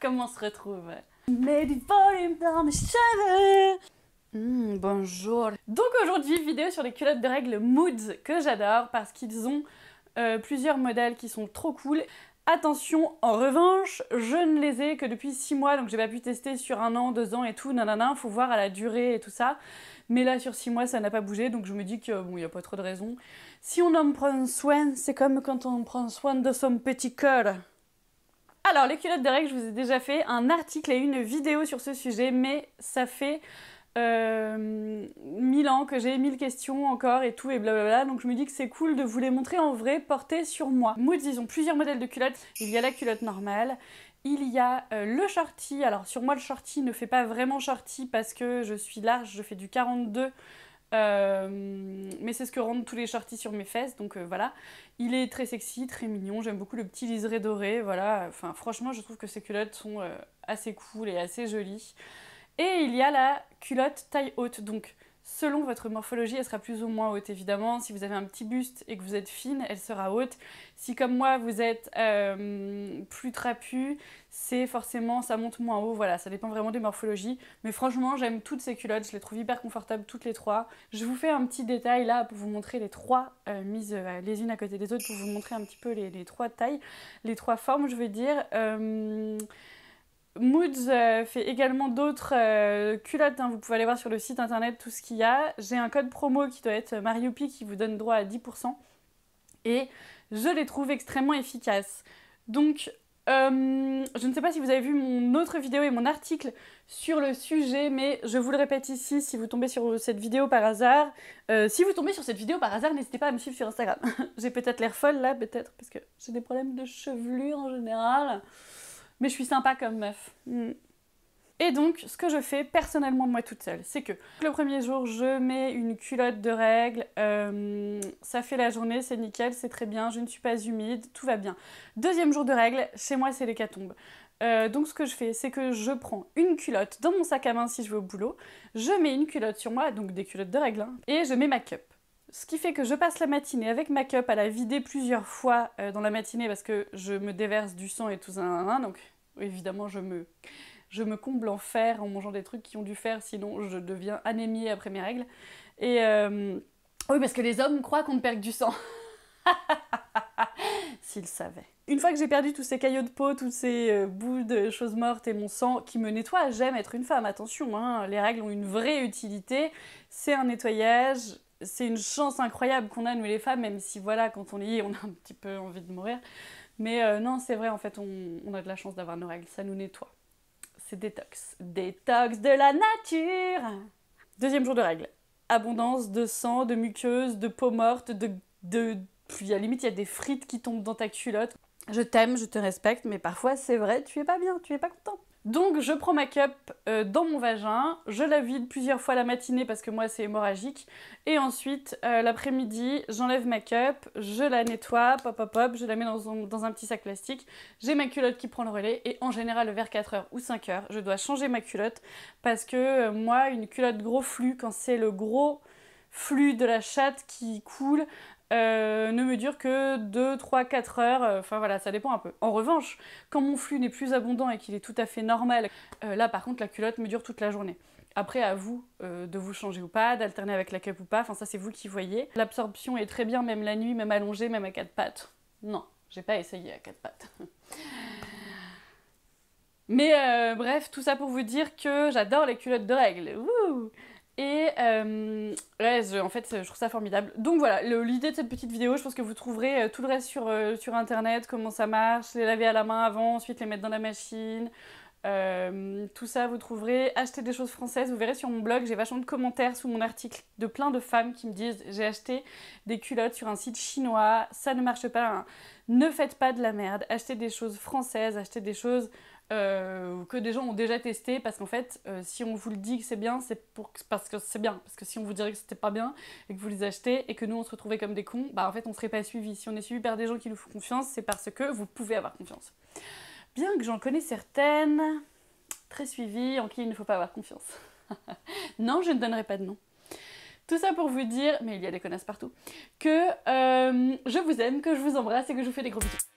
Comment on se retrouve? Mets du volume dans mes cheveux. Bonjour. Donc aujourd'hui, vidéo sur les culottes de règles Moods que j'adore parce qu'ils ont plusieurs modèles qui sont trop cool. Attention, en revanche, je ne les ai que depuis 6 mois, donc j'ai pas pu tester sur 1 an, 2 ans et tout, nanana, faut voir à la durée et tout ça. Mais là, sur 6 mois, ça n'a pas bougé, donc je me dis que bon, il n'y a pas trop de raison. Si on en prend soin, c'est comme quand on prend soin de son petit cœur. Alors, les culottes de règles, je vous ai déjà fait un article et une vidéo sur ce sujet, mais ça fait 1000 ans que j'ai 1000 questions encore et tout et blablabla, donc je me dis que c'est cool de vous les montrer en vrai portées sur moi. Moods, ils ont plusieurs modèles de culottes. Il y a la culotte normale, il y a le shorty. Alors sur moi le shorty ne fait pas vraiment shorty parce que je suis large, je fais du 42, mais c'est ce que rendent tous les shorties sur mes fesses, donc voilà. Il est très sexy, très mignon, j'aime beaucoup le petit liseré doré, voilà. Enfin franchement je trouve que ces culottes sont assez cool et assez jolies. Et il y a la culotte taille haute, donc selon votre morphologie, elle sera plus ou moins haute évidemment. Si vous avez un petit buste et que vous êtes fine, elle sera haute. Si comme moi vous êtes plus trapu, c'est forcément, ça monte moins haut, voilà, ça dépend vraiment des morphologies. Mais franchement, j'aime toutes ces culottes, je les trouve hyper confortables toutes les trois. Je vous fais un petit détail là pour vous montrer les trois mises les unes à côté des autres, pour vous montrer un petit peu les trois tailles, les trois formes je veux dire. Moods fait également d'autres culottes, hein. Vous pouvez aller voir sur le site internet tout ce qu'il y a. J'ai un code promo qui doit être Marioupi qui vous donne droit à 10% et je les trouve extrêmement efficaces. Donc je ne sais pas si vous avez vu mon autre vidéo et mon article sur le sujet, mais je vous le répète ici si vous tombez sur cette vidéo par hasard. Si vous tombez sur cette vidéo par hasard, n'hésitez pas à me suivre sur Instagram. J'ai peut-être l'air folle là, peut-être, parce que j'ai des problèmes de chevelure en général. Mais je suis sympa comme meuf. Et donc, ce que je fais personnellement moi toute seule, c'est que le premier jour, je mets une culotte de règles, ça fait la journée, c'est nickel, c'est très bien, je ne suis pas humide, tout va bien. Deuxième jour de règles, chez moi c'est l'hécatombe. Donc ce que je fais, c'est que je prends une culotte dans mon sac à main si je vais au boulot, je mets une culotte sur moi, donc des culottes de règles, hein, et je mets ma cup. Ce qui fait que je passe la matinée avec ma cup à la vider plusieurs fois dans la matinée parce que je me déverse du sang et tout ça, donc évidemment je me comble en fer en mangeant des trucs qui ont du fer, sinon je deviens anémiée après mes règles. Et oui, parce que les hommes croient qu'on ne perd que du sang. S'ils savaient. Une fois que j'ai perdu tous ces caillots de peau, tous ces bouts de choses mortes et mon sang qui me nettoie, j'aime être une femme, attention, hein, les règles ont une vraie utilité, c'est un nettoyage. C'est une chance incroyable qu'on a, nous les femmes, même si voilà, quand on y est, on a un petit peu envie de mourir. Mais non, c'est vrai, en fait, on a de la chance d'avoir nos règles, ça nous nettoie. C'est détox. Détox de la nature. Deuxième jour de règles. Abondance de sang, de muqueuse, de peau morte, puis à la limite, il y a des frites qui tombent dans ta culotte. Je t'aime, je te respecte, mais parfois, c'est vrai, tu es pas bien, tu es pas content. Donc je prends ma cup dans mon vagin, je la vide plusieurs fois la matinée parce que moi c'est hémorragique, et ensuite l'après-midi j'enlève ma cup, je la nettoie, pop pop pop, je la mets dans un petit sac plastique, j'ai ma culotte qui prend le relais, et en général vers 4h ou 5h je dois changer ma culotte parce que moi une culotte gros flux, quand c'est le gros flux de la chatte qui coule, ne me dure que 2, 3, 4 heures, enfin voilà, ça dépend un peu. En revanche, quand mon flux n'est plus abondant et qu'il est tout à fait normal, là par contre la culotte me dure toute la journée. Après à vous de vous changer ou pas, d'alterner avec la cup ou pas, enfin ça c'est vous qui voyez. L'absorption est très bien, même la nuit, même allongée, même à 4 pattes. Non, j'ai pas essayé à 4 pattes. Mais bref, tout ça pour vous dire que j'adore les culottes de règles. Wouh! Et ouais, en fait, je trouve ça formidable. Donc voilà, l'idée de cette petite vidéo, je pense que vous trouverez tout le reste sur internet, comment ça marche, les laver à la main avant, ensuite les mettre dans la machine. Tout ça, vous trouverez. Acheter des choses françaises, vous verrez sur mon blog, j'ai vachement de commentaires sous mon article de plein de femmes qui me disent « J'ai acheté des culottes sur un site chinois, ça ne marche pas, hein. » Ne faites pas de la merde, achetez des choses françaises, achetez des choses que des gens ont déjà testé, parce qu'en fait si on vous le dit que c'est bien, c'est parce que c'est bien, parce que si on vous dirait que c'était pas bien et que vous les achetez et que nous on se retrouvait comme des cons, bah en fait on serait pas suivi. Si on est suivi par des gens qui nous font confiance, c'est parce que vous pouvez avoir confiance. Bien que j'en connais certaines très suivies en qui il ne faut pas avoir confiance. Non, je ne donnerai pas de nom. Tout ça pour vous dire, mais il y a des connasses partout, que je vous aime, que je vous embrasse et que je vous fais des gros bisous.